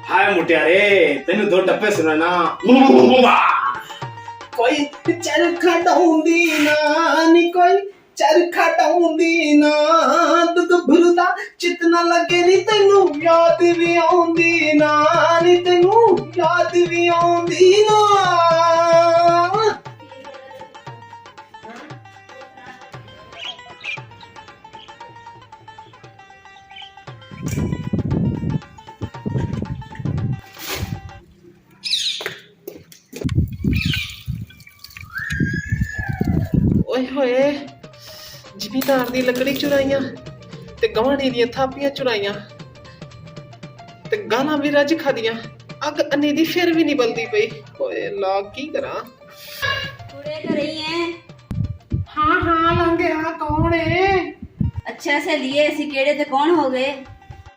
हाय मुटियारे तेन दो टप्पे सुनाना कोई चरखा डाउंदी ना नी कोई चरखा डाउंदी ना दुध भरदा चितना लगे नी तेनू याद भी आउंदी ना नी तेनू याद भी आउंदी ना ओए होए जिमीदार दी लकड़ी चुराइयां ते गवांढी दी थापियां चुराइयां ते गाना भी रज खादियां अग अन्नी दी फिर भी नहीं बलदी पई ओए ला की करा पूरे घर ही हैं। हाँ हाँ लंघे आ कौन है अच्छा से लिए सी केड़े ते कौन हो गए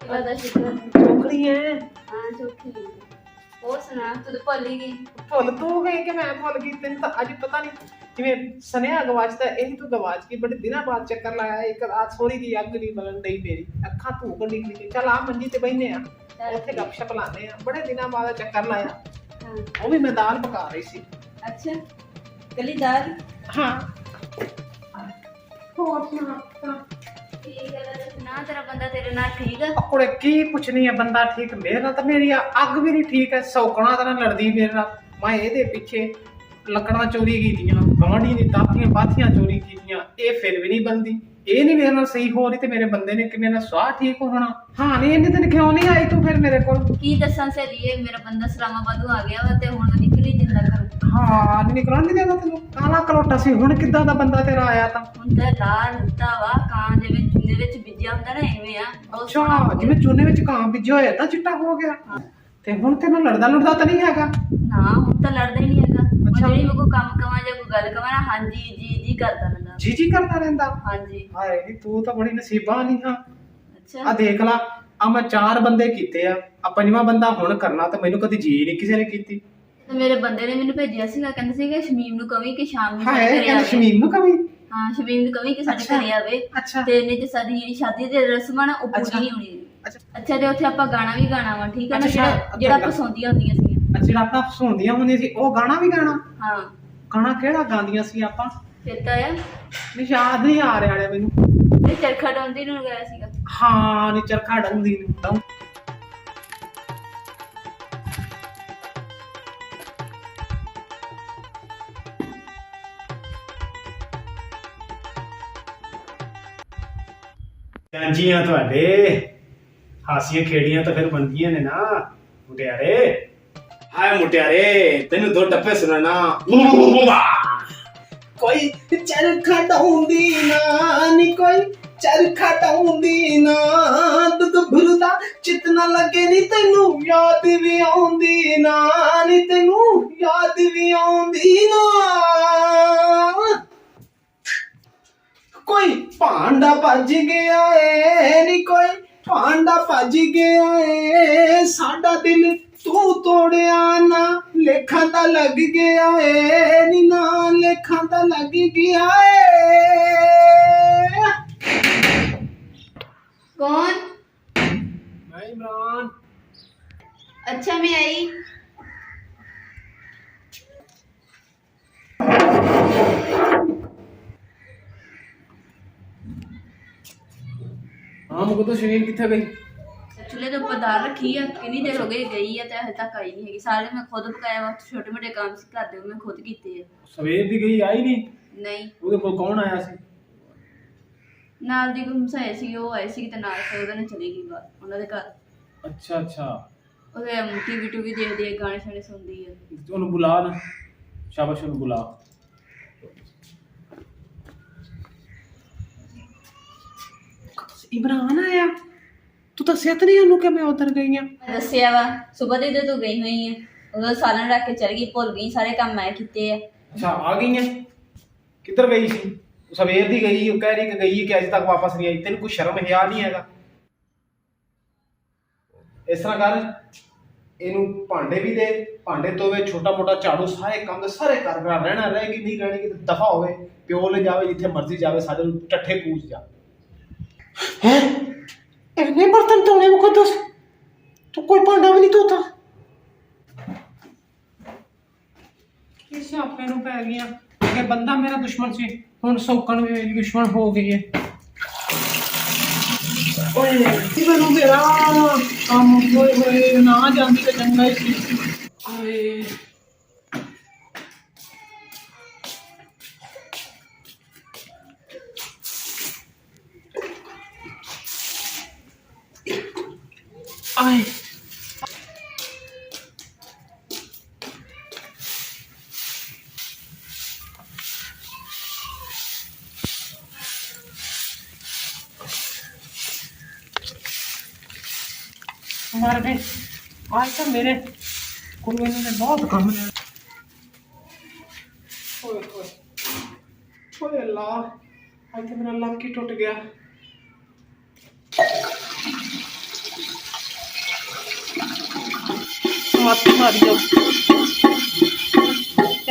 बड़ा शुक्र छोकरी है हां चौकी और सुना तू तो भूल ही गई भुल तू गई कि मैं भुल गई तेन तो अज पता नहीं जिवें सनेहा गवाचता यही तू गवाच गई बड़े दिनों बाद चक्कर लाया एक रात सोरी दी अग नहीं बलन दई मेरी अखा धूक निकली चल आ मंजी ते बहने आ उत्थे गपशप लाने आ बड़े दिनों बाद चक्कर लाया हां वो भी मैं दाल पका रही सी अच्छा गली दाल हाँ और सुना ठीक है ना तेरा बंदा तेरे नाल ठीक है कुड़े की पुछनी है बंदा ठीक मेरे नाल तो मेरी अग भी नहीं ठीक है सौकना तरह लड़दी मेरे नाल मैं ਇਹਦੇ ਪਿੱਛੇ ਲੱਕੜਾਂ ਚੋਰੀ ਕੀਤੀਆਂ ਗਵਾਂਢੀ ਦੀ ਤਾਪੀਆਂ ਬਾਥੀਆਂ ਚੋਰੀ ਕੀਤੀਆਂ ਇਹ ਫਿਰ ਵੀ ਨਹੀਂ ਬੰਦੀ ਇਹ ਨਹੀਂ ਮੇਰੇ ਨਾਲ ਸਹੀ ਹੋ ਰਹੀ ਤੇ ਮੇਰੇ ਬੰਦੇ ਨੇ ਕਿਵੇਂ ਨਾ ਸਵਾਹ ਠੀਕ ਹੋਣਾ ਹਾਂ ਨਹੀਂ ਇਹਨੇ ਦਿਨ ਕਿਉਂ ਨਹੀਂ ਆਈ ਤੂੰ ਫਿਰ ਮੇਰੇ ਕੋਲ ਕੀ ਦੱਸਾਂ ਸਹੇਲੀਏ ਮੇਰਾ ਬੰਦਾ ਇਸਲਾਮਾਬਾਦੋਂ ਆ ਗਿਆ ਵਾ ਤੇ ਹੁਣ ਨਿਕਲੀ ਜਿੰਦਾ ਕਰ ਹਾਂ ਨਹੀਂ ਨਿਕਲਣ ਨਹੀਂ ਦੇਦਾ ਤੈਨੂੰ ਕਾਲਾ ਕਰੋਟਾ ਸੀ ਹੁਣ ਕਿੱਦਾਂ ਦਾ ਬੰਦਾ ਤੇਰਾ ਆਇਆ ਤਾਂ ਹੁਣ ਤੇ ਲਾਲ ਹੁੰਦਾ ਵਾ ਕਾਂ ਜਿਵੇਂ ਚੁੰਨੇ ਵਿੱਚ ਬਿੱਜਿਆ ਹੁੰਦਾ ਨਾ ਐਵੇਂ ਆ ਬਹੁਤ ਸੋਹਣਾ ਅੱਛਾ ਜਿਵੇਂ ਚੂਨੇ ਵਿੱਚ ਕਾਂ ਬੀਜਿਆ ਹੋਇਆ ਤਾਂ ਚਿੱਟਾ ਹੋ ਗਿਆ ਤੇ ਹੁਣ ਤੈਨੂੰ ਲੜਦਾ ਤਾਂ ਨਹੀਂ ਹੈਗਾ ਨਾ ਹੁਣ ਤਾਂ ਲੜਦਾ ਹੀ ਨਹੀਂ ਹੈਗਾ ਅੱਛਾ। ਜਿਹੜੀ ਮੈਂ ਕੋਈ ਕੰਮ ਕਵਾਂ ਜਾਂ ਕੋਈ ਗੱਲ ਕਵਾਂ ਨਾ ਹਾਂਜੀ ਜੀ ਕਰਦਾ ਰਹਿੰਦਾ ਜੀ ਕਰਦਾ ਰਹਿੰਦਾ ਹਾਂਜੀ ਹਾਏ ਨੀ ਤੂੰ ਤਾਂ ਬੜੀ ਨਸੀਬਾਂ ਨਹੀਂ ਹਾਂ ਅੱਛਾ ਆ ਦੇਖ ਲਾ ਆ ਮੈਂ 4 ਬੰਦੇ ਕੀਤੇ ਆ ਪੰਜਵਾਂ ਬੰਦਾ ਹੁਣ ਕਰਨਾ ਤੇ ਮੈਨੂੰ ਕਦੀ ਜੀ ਨਹੀਂ ਕਿਸੇ ਨੇ ਕੀਤੀ ਤੇ ਮੇਰੇ ਬੰਦੇ ਨੇ ਮੈਨੂੰ ਭੇਜਿਆ ਸੀਗਾ ਕਹਿੰਦੇ ਸੀਗੇ ਸ਼ਮੀਮ ਨੂੰ ਕਵੀ ਕਿ ਸ਼ਾਮ ਨੂੰ ਸਾਡੇ ਹਾਏ ਘਰੇ ਕਹਿੰਦਾ ਆਵੇ ਸ਼ਮੀਮ ਨੂੰ ਕਵੀ ਹਾਂ ਸ਼ਮੀਮ ਨੂੰ ਕਵੀ ਕਿ ਸਾਡੇ ਅੱਛਾ। ਘਰੇ ਆਵੇ ਅੱਛਾ ਤੇ ਨਹੀਂ ਤੇ ਸਾਡੀ ਜਿਹੜੀ ਸ਼ਾਦੀ ਦੀ ਰਸਮ ਆ ਨਾ ਉਹ ਅੱਛਾ। ਪੂਰੀ ਨਹੀਂ ਹੋਣੀ ਅੱਛਾ ਅੱਛਾ ਤੇ ਉੱਥੇ ਆਪਾਂ ਗਾਣਾ ਵੀ ਗਾਣਾ ਵਾ ਠੀਕ ਹੈ ਨਾ ਅੱਛਾ, ਜਿਹੜਾ ਆਪਾਂ ਸੌਂਦੀਆਂ ਹੁੰਦੀਆਂ ਸੀਗੀਆਂ ਜਿਹੜਾ ਆਪਾਂ ਸੁਣਦੀਆਂ ਹੁੰਦੀਆਂ ਸੀ ਉਹ ਗਾਣਾ ਵੀ ਗਾਣਾ ਹਾਂ ਗਾਣਾ ਕਿਹੜਾ ਗਾਉਂਦੀਆਂ ਸੀ ਆਪਾਂ ਚੇਤਾ ਆ ਨਹੀਂ ਯਾਦ ਨਹੀਂ ਆ ਰਿਹਾ ਨੇ ਮੈਨੂੰ ਤੇ ਚਰਖਾ ਡਾਉਂਦੀ ਨੂੰ ਗਾਇਆ ਸੀਗਾ ਹਾਂ ਨੀ ਚਰਖਾ ਡੰਦੀ ਨੂੰ ਜਾਂਜੀਆਂ ਤੁਹਾਡੇ ਹਾਸੀਆਂ ਖੇੜੀਆਂ ਤਾਂ ਫਿਰ ਬੰਦੀਆਂ ਨੇ ਨਾ ਮੁਟਿਆਰੇ ਹਾਏ ਮੁਟਿਆਰੇ ਤੈਨੂੰ ਦੋ ਟੱਪੇ ਸੁਣਾਣਾ ਕੋਈ ਚਰਖਾ ਡਾਉਂਦੀ ਨਾ ਨੀ ਕੋਈ ਚਰਖਾ ਡਾਉਂਦੀ ਨਾ ਦੁੱਧ ਭਰਦਾ ਚਿਤਨਾ ਲੱਗੇ ਨੀ ਤੈਨੂੰ ਯਾਦ ਵੀ ਆਉਂਦੀ ਨਾ ਨੀ ਤੈਨੂੰ ਯਾਦ ਵੀ ਆਉਂਦੀ ਨਾ ਕੋਈ ਭਾਂਡਾ ਭੱਜ ਗਿਆ ਏ ਨੀ ਕੋਈ ਭਾਂਡਾ ਭੱਜ ਗਿਆ ਏ ਸਾਡਾ ਦਿਲ ਤੂੰ ਤੋੜਿਆ ਨਾ ਲੇਖਾਂ ਤਾਂ ਲੱਗ ਗਿਆ ਏ ਨੀ ਨਾ ਲੇਖਾਂ ਤਾਂ ਲੱਗ ਗਿਆ ਏ कौन मैं इमरान अच्छा मैं आई हाँ मुझको तो शरीर किथे गई चूल्हे के ऊपर दाल रखी है कितनी देर हो गई गई है ते हजे तक आई नहीं है सारे मैं खुद पकाया वा छोटे मोटे काम सी घर दे मैं खुद कीते है सवेर दी गई आई नहीं नहीं ਉਹਦੇ ਕੋਲ ਕੌਣ ਆਇਆ ਸੀ ਨਾਲ ਦੀ ਕੋਈ ਹਮਸਾਏ ਸੀ ਉਹ ਆਏ ਸੀ ਤੇ ਨਾਲ ਫਿਰ ਉਹਦੇ ਨਾਲ ਚਲੀ ਗਈ ਬਾਹਰ ਉਹਨਾਂ ਦੇ ਘਰ ਅੱਛਾ ਅੱਛਾ ਉਹਦੇ ਟੀਵੀ ਟੂਵੀ ਦੇਖਦੀ ਹੈ ਗਾਣੇ ਸ਼ਾਣੇ ਸੁਣਦੀ ਹੈ ਉਹਨੂੰ ਬੁਲਾ ਨਾ ਸ਼ਾਬਾਸ਼ ਉਹਨੂੰ ਬੁਲਾ ਇਮਰਾਨ ਆਇਆ ਤੂੰ ਤਾਂ ਸਿਹਤ ਨਹੀਂ ਉਹਨੂੰ ਕਿ ਮੈਂ ਉਧਰ ਗਈ ਆ ਮੈਂ ਦੱਸਿਆ ਵਾ ਸਵੇਰ ਦੀ ਜਦੋਂ ਤੂੰ ਗਈ ਹੋਈ ਹੈ ਉਦੋਂ ਸਾਲਣ ਰੱਖ ਕੇ ਚਲ ਗਈ ਭੁੱਲ ਗਈ ਸਾਰੇ ਕੰਮ ਮੈਂ ਕੀਤੇ ਆ ਅੱਛਾ ਆ ਗਈ ਹੈ ਕਿੱਧਰ ਗਈ ਸੀ ਤੂੰ ਸਵੇਰ ਦੀ ਗਈ ਉਹ ਕਹਿ ਰਹੀ ਕਿ ਗਈ ਹੈ ਕਿ ਅਜੇ ਤੱਕ ਵਾਪਸ ਨਹੀਂ ਆਈ ਤੈਨੂੰ ਕੋਈ ਸ਼ਰਮ ਹਿਆ ਨਹੀਂ ਹੈਗਾ ਇਸ ਤਰ੍ਹਾਂ ਕਰ ਇਹਨੂੰ ਭਾਂਡੇ ਵੀ ਦੇ ਭਾਂਡੇ ਧੋਵੇ ਛੋਟਾ ਮੋਟਾ ਝਾੜੂ ਸਾਰੇ ਕੰਮ ਦੇ ਸਾਰੇ ਕਰ ਰਹਿਣਾ ਰਹੇਗੀ ਨਹੀਂ ਰਹਿਣੀ ਕਿ ਦਫਾ ਹੋਵੇ ਪਿਓ ਲੈ ਜਾਵੇ ਜਿੱਥੇ ਮਰਜ਼ੀ ਜਾਵੇ ਸਾਡੇ ਨੂੰ ਟੱਠੇ ਕੂਚ ਜਾ हैं इतने बर्तन धोने मुकद्दस तू कोई भांडा भी नहीं धोता किस आपने ਨੂੰ ਪੈ ਗਿਆ ਕਿ ਬੰਦਾ ਮੇਰਾ ਦੁਸ਼ਮਣ ਸੀ ਹੁਣ ਸੌਕਣ ਵੀ ਮੇਰੀ ਦੁਸ਼ਮਣ ਹੋ ਗਈ ਹੈ ਓਏ ਕੀ ਬਣੂ ਮੇਰਾ ਕੰਮ ਹੋਏ ਹੋਏ ਨਾ ਜਾਂਦੀ ਤੇ ਚੰਗਾ ਹੀ ਸੀ ਓਏ ਆਏ हमारे भी आज तो मेरे कुल्लू ने बहुत काम लिया ओए ओए ओए अल्लाह आज तो मेरा लक ही टूट गया मत मारियो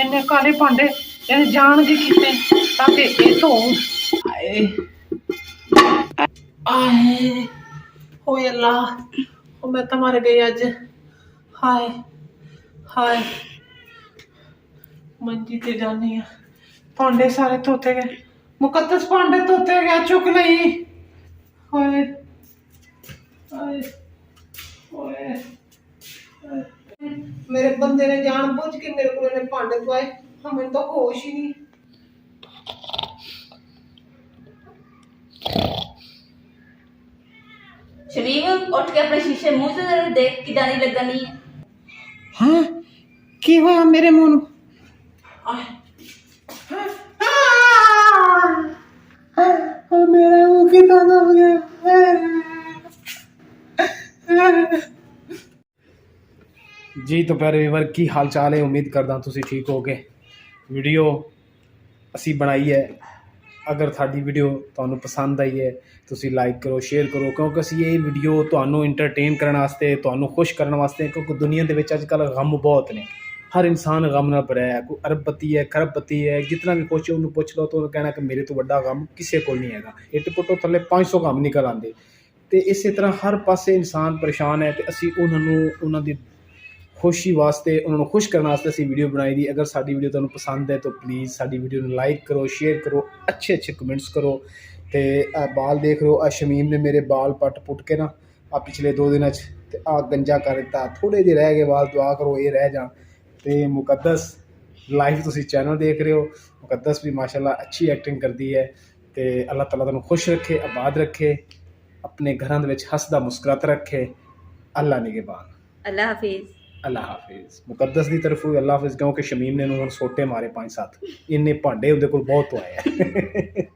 इन्ने काले भांडे इन्ने जान के कीते ताकि ये धो आए आए ओए अल्लाह मैं तो मर गई अज हाय हाय मंजी ते जानी है भांडे सारे धोते गए मुकद्दस भांडे धोते गए चुक नहीं हाय हाय ओए मेरे बंदे ने जानबूझ के मेरे को ने भांडे धोए हमें तो होश ही नहीं शमीम उठ के अपने शीशे मुंह से जरा देख कि दानी लगा नहीं है हाँ की होया मेरे मुंह नूं मेरा मुंह कितना दब गया जी तो प्यारे व्यूअर की हाल चाल है उम्मीद करदा तुसी ठीक होगे वीडियो असी बनाई है अगर साडी वीडियो तुहानू पसंद आई है तुसी लाइक करो शेयर करो क्योंकि असी ये वीडियो तुहानू इंटरटेन करने वास्ते तुहानू खुश करने वास्ते क्योंकि दुनिया दे विच अजकल गम बहुत ने हर इंसान गम नाल भरिया है कोई अरबपति है खरबपति है जितना भी कुछ उन्होंने पुछ लो तो कहना कि मेरे तो बड़ा गम किसी को नहीं है इट पुटो थले 500 गम निकल आते तो इस तरह हर पासे इंसान परेशान है तो असी उन्होंने दी खुशी वास्ते उन्होंने खुश करने वास्ते असी वीडियो बनाई दी अगर साडी वीडियो तुहानू पसंद है तो प्लीज़ साडी वीडियो नू लाइक करो शेयर करो अच्छे अच्छे कमेंट्स करो तो बाल देख रहे हो आ शमीम ने मेरे बाल पट पुट के ना आ पिछले 2 दिन ते आ गंजा कर दिता थोड़े जे रह गए बाल दुआ करो ये रह जान तो मुकद्दस लाइव तुसी चैनल देख रहे हो मुकद्दस भी माशाल्लाह अच्छी एक्टिंग करती है तो अल्लाह ताला तुहानू खुश रखे आबाद रखे अपने घरों दे विच हसदा मुस्कुराता रखे अल्लाह निगहबान अल्लाह हाफिज अल्लाह हाफिज़ मुकद्दस की तरफ हुई अल्लाह हाफिज़ क्योंकि शमीम ने हुण सोटे मारे 5-7 इन्ने भांडे उहदे कोल बहुत तो आए